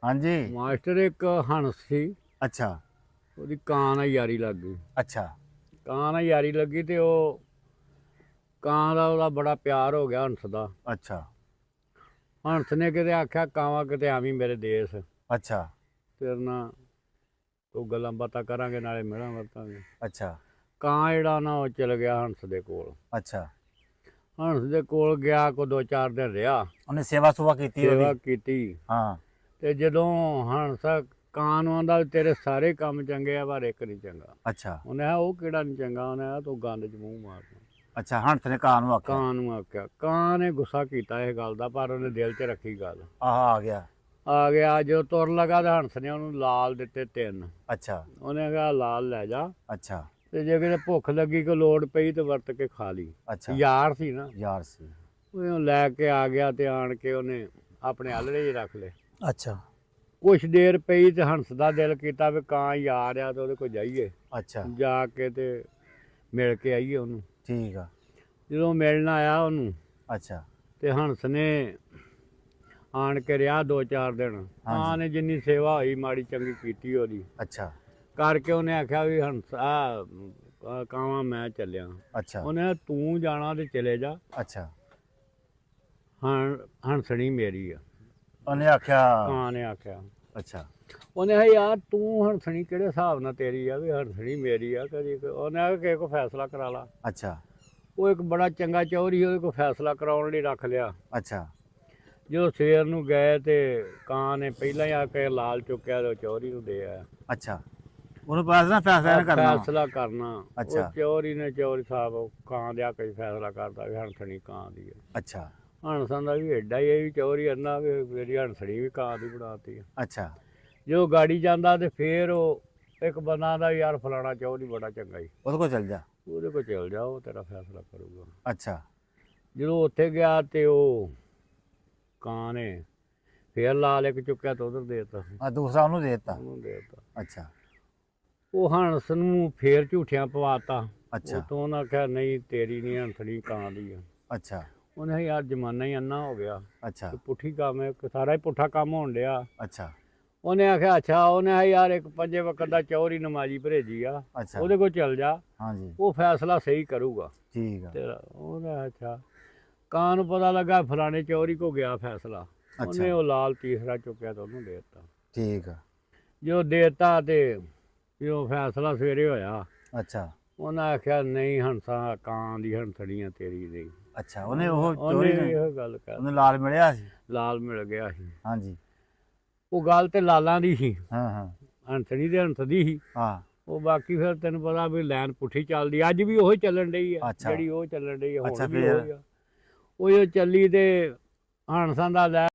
ਹਾਂਜੀ। ਮਾਸਟਰ ਇੱਕ ਹੰਸ ਸੀ, ਅੱਛਾ ਉਹਦੀ ਕਾਂ ਨਾਲ ਯਾਰੀ ਲੱਗ ਗਈ। ਅੱਛਾ ਕਾਂ ਨਾਲ ਯਾਰੀ ਲੱਗੀ ਤੇ ਉਹ ਕਾਂ ਦਾ ਉਹਦਾ ਬੜਾ ਪਿਆਰ ਹੋ ਗਿਆ ਹੰਸ ਦਾ। ਅੱਛਾ ਹੰਸ ਨੇ ਕਿਤੇ ਆਖਿਆ ਕਾਵਾਂ ਕਿਤੇ ਆਵੀਂ ਮੇਰੇ ਦੇਸ, ਅੱਛਾ ਤੇਰੇ ਨਾਲ ਉਹ ਗੱਲਾਂ ਬਾਤਾਂ ਕਰਾਂਗੇ ਨਾਲੇ ਮਿਲਾਂ ਵਰਤਾਂਗੇ। ਅੱਛਾ ਕਾਂ ਜਿਹੜਾ ਨਾ ਉਹ ਚਲ ਗਿਆ ਹੰਸ ਦੇ ਕੋਲ। ਅੱਛਾ। ਹੰਸ ਦੇ ਕੋਲ ਗਿਆ, ਕੋ 2-4 ਦਿਨ ਰਿਹਾ, ਉਹਨੇ ਸੇਵਾ ਸੁਵਾ ਕੀਤੀ ਸੇਵਾ ਉਹਦੀ। ਕੀਤੀ। ਹਾਂ ਤੇ ਜਦੋਂ ਹੰਸ ਕਾਂ ਨੂੰ ਆਂਦਾ ਤੇਰੇ ਸਾਰੇ ਕੰਮ ਚੰਗੇ ਆ ਪਰ ਇੱਕ ਨਹੀਂ ਚੰਗਾ। ਅੱਛਾ ਉਹਨੇ ਕਿਹਾ ਉਹ ਕਿਹੜਾ ਨਹੀਂ ਚੰਗਾ? ਉਹਨੇ ਕਿਹਾ ਤੂੰ ਗੰਦ 'ਚ ਮੂੰਹ ਮਾਰਨਾ। ਅੱਛਾ। ਹੰਸ ਨੇ ਕਾਂ ਨੂੰ ਆਖਿਆ। ਕਾਂ ਨੂੰ ਆਖਿਆ। ਕਾਂ ਨੇ ਗੁੱਸਾ ਕੀਤਾ ਇਹ ਗੱਲ ਦਾ, ਪਰ ਉਹਨੇ ਦਿਲ 'ਚ ਰੱਖੀ ਗੱਲ। ਆਹ ਆ ਗਿਆ। ਆ ਗਿਆ ਜਦੋਂ ਤੁਰ ਲੱਗਾ ਤਾਂ ਹੰਸ ਨੇ ਉਹਨੂੰ ਲਾਲ ਦਿੱਤੇ 3। ਅੱਛਾ ਉਹਨੇ ਕਿਹਾ ਲਾਲ ਲੈ ਜਾ, ਅੱਛਾ ਤੇ ਜੇ ਕਿਤੇ ਭੁੱਖ ਲੱਗੀ ਕੋਈ ਲੋੜ ਪਈ ਤੇ ਵਰਤ ਕੇ ਖਾ ਲਈ। ਅੱਛਾ। ਯਾਰ ਸੀ ਨਾ। ਯਾਰ ਸੀ। ਉਹ ਲੈ ਕੇ ਆ ਗਿਆ ਤੇ ਆਣ ਕੇ ਉਹਨੇ ਆਪਣੇ ਆਲੜੇ 'ਚ ਰੱਖ ਲਏ। ਅੱਛਾ ਕੁਛ ਦੇਰ ਪਈ ਤੇ ਹੰਸ ਦਾ ਦਿਲ ਕੀਤਾ ਵੀ ਕਾਂ ਯਾਰ ਆ ਤੇ ਉਹਦੇ ਕੋਲ ਜਾਈਏ, ਅੱਛਾ। ਜਾ ਕੇ ਤੇ ਮਿਲ ਕੇ ਆਈਏ ਉਹਨੂੰ। ਠੀਕ ਆ। ਜਦੋਂ ਮਿਲਣ ਆਇਆ ਉਹਨੂੰ ਅੱਛਾ ਤੇ ਹੰਸ ਨੇ ਆਣ ਕੇ ਰਿਹਾ 2-4 ਦਿਨ। ਕਾਂ ਨੇ ਜਿੰਨੀ ਸੇਵਾ ਹੋਈ ਮਾੜੀ ਚੰਗੀ ਕੀਤੀ ਉਹਦੀ ਅੱਛਾ ਕਰਕੇ। ਉਹਨੇ ਆਖਿਆ ਵੀ ਹੰਸ ਕਾਵਾਂ ਮੈਂ ਚੱਲਿਆ। ਅੱਛਾ ਉਹਨੇ ਕਿਹਾ ਤੂੰ ਜਾਣਾ ਤੇ ਚਲੇ ਜਾ, ਅੱਛਾ। ਹੰਸਣੀ ਮੇਰੀ ਆ। ਉਹਨੇ ਆਖਿਆ। ਕਾਂ ਨੇ ਆਖਿਆ। ਅੱਛਾ ਉਹਨੇ ਕਿਹਾ ਯਾਰ ਤੂੰ ਹੰਸਣੀ ਕਿਹੜੇ ਹਿਸਾਬ ਨਾਲ ਤੇਰੀ ਆ ਵੀ ਹੰਸਣੀ ਮੇਰੀ ਆ? ਕਦੀ ਉਹਨੇ ਕਿਹਾ ਕਿਸੇ ਕੋਲ ਫੈਸਲਾ ਕਰਾ ਲਾ। ਅੱਛਾ ਉਹ ਇੱਕ ਬੜਾ ਚੰਗਾ ਚੌਧਰੀ ਉਹਦੇ ਕੋਲ ਫੈਸਲਾ ਕਰਾਉਣ ਲਈ ਰੱਖ ਲਿਆ। ਅੱਛਾ ਜਦੋਂ ਸਵੇਰ ਨੂੰ ਗਏ ਤੇ ਕਾਂ ਨੇ ਪਹਿਲਾਂ ਹੀ ਆ ਕੇ ਲਾਲ ਚੁੱਕਿਆ ਤੇ ਉਹ ਚੌਧਰੀ ਨੂੰ ਦੇ ਆਇਆ। ਅੱਛਾ। ਉਹਨੂੰ ਪਤਾ ਸੀ ਨਾ ਫੈਸਲਾ ਕਰਨਾ। ਫੈਸਲਾ ਕਰਨਾ। ਅੱਛਾ। ਉਹ ਚੌਧਰੀ ਨੇ ਚੌਧਰੀ ਸਾਹਿਬ ਕਾਂ ਦੇ ਆ ਕੇ ਫੈਸਲਾ ਕਰਦਾ ਵੀ ਹੰਸਣੀ ਕਾਂ ਦੀ ਹੈ। ਅੱਛਾ ਹੰਸਾਂ ਦਾ ਵੀ ਏਡਾ ਹੀ ਇਹ ਵੀ ਚੌਧਰੀ ਅੰਨਾ ਵੀ ਮੇਰੀ ਹੰਸਣੀ ਵੀ ਕਾਂ ਦੀ ਬਣਾਤੀ। ਅੱਛਾ। ਜਦੋਂ ਗਾੜੀ ਜਾਂਦਾ ਤੇ ਫੇਰ ਉਹ ਇੱਕ ਬੰਦਾ ਦਾ ਯਾਰ ਫਲਾਣਾ ਚੌਧਰੀ ਬੜਾ ਚੰਗਾ ਹੀ, ਉਹਦੇ ਕੋਲ ਚੱਲ ਜਾ। ਉਹਦੇ ਕੋਲ ਚਲ ਜਾ, ਉਹ ਤੇਰਾ ਫੈਸਲਾ ਕਰੂਗਾ। ਅੱਛਾ ਜਦੋਂ ਉੱਥੇ ਗਿਆ ਤੇ ਉਹ ਕਾਂ ਨੇ ਫੇਰ ਲਾਲ ਇੱਕ ਚੁੱਕਿਆ ਤੇ ਉਧਰ ਦੇ ਦਿੱਤਾ। ਆ ਦੂਸਰਾ ਉਹਨੂੰ ਦੇ ਦਿੱਤਾ। ਉਹਨੂੰ ਦੇ ਦਿੱਤਾ। ਅੱਛਾ ਉਹ ਹੰਸ ਨੂੰ ਫੇਰ ਝੂਠਿਆਂ ਪਵਾਤਾ। ਅੱਛਾ ਉਤੋਂ ਉਹਨਾਂ ਆਖਿਆ ਨਹੀਂ ਤੇਰੀ ਨਹੀਂ ਹੰਸਣੀ ਕਾਂ ਦੀ ਆ। ਅੱਛਾ ਉਹਨੇ ਕਿਹਾ ਯਾਰ ਜ਼ਮਾਨਾ ਹੀ ਅੰਨਾ ਹੋ ਗਿਆ, ਅੱਛਾ ਪੁੱਠੀ ਕੰਮ ਹੈ, ਸਾਰਾ ਹੀ ਪੁੱਠਾ ਕੰਮ ਹੋਣ ਡਿਆ। ਅੱਛਾ ਉਹਨੇ ਆਖਿਆ ਅੱਛਾ। ਉਹਨੇ ਕਿਹਾ ਯਾਰ ਇੱਕ 5 ਵਕਤ ਦਾ ਚੌਧਰੀ ਨਮਾਜ਼ੀ ਭਰੇਜੀ ਆ, ਅੱਛਾ। ਉਹਦੇ ਕੋਲ ਚਲ ਜਾ, ਹਾਂਜੀ ਉਹ ਫੈਸਲਾ ਸਹੀ ਕਰੂਗਾ ਠੀਕ ਆ। ਤੇਰਾ। ਉਹਨੇ ਅੱਛਾ। ਕਾਂ ਨੂੰ ਪਤਾ ਲੱਗਾ ਫਲਾਣੇ ਚੌਧਰੀ ਕੋ ਗਿਆ ਫੈਸਲਾ। ਉਹਨੇ ਉਹ ਲਾਲ ਤੀਸਰਾ ਚੁੱਕਿਆ ਤੇ ਉਹਨੂੰ ਦੇ ਦਿੱਤਾ। ਠੀਕ ਆ। ਜੋ ਦੇ ਦਿੱਤਾ ਤੇ ਜਦੋਂ ਫੈਸਲਾ ਸਵੇਰੇ ਹੋਇਆ ਅੱਛਾ ਉਹਨਾਂ ਆਖਿਆ ਨਹੀਂ ਹੰਸਾ ਕਾਂ ਦੀ ਹੰਸਣੀ ਆ ਤੇਰੀ ਨਹੀਂ। ਅੱਛਾ। ਉਹਨੇ ਉਹ ਉਹਨੇ ਚੋਰੀ ਇਹੋ ਗੱਲ ਕਰ। ਉਹਨੂੰ ਲਾਲ ਮਿਲਿਆ ਸੀ। ਲਾਲ ਮਿਲ ਗਿਆ ਸੀ। ਹਾਂਜੀ ਉਹ ਗੱਲ ਤੇ ਲਾਲਾਂ ਦੀ ਸੀ, ਹਾਂ ਹਾਂ ਹੰਸਣੀ ਦੇ ਹੰਸ ਦੀ ਸੀ। ਹਾਂ। ਉਹ ਬਾਕੀ ਫਿਰ ਤੈਨੂੰ ਪਤਾ ਵੀ ਲਾਈਨ ਪੁੱਠੀ ਚੱਲਦੀ ਅੱਜ ਵੀ ਉਹੀ ਚੱਲਣ ਡਈ ਆ ਅੱਛਾ। ਜਿਹੜੀ ਉਹ ਚੱਲਣ ਡਈ ਆ ਅੱਛਾ ਹੁਣ ਵੀ ਫਿਰ? ਉਹੀ ਆ। ਉਹ ਜੋ ਚੱਲੀ ਤੇ ਹੰਸਾਂ ਦਾ ਲੈ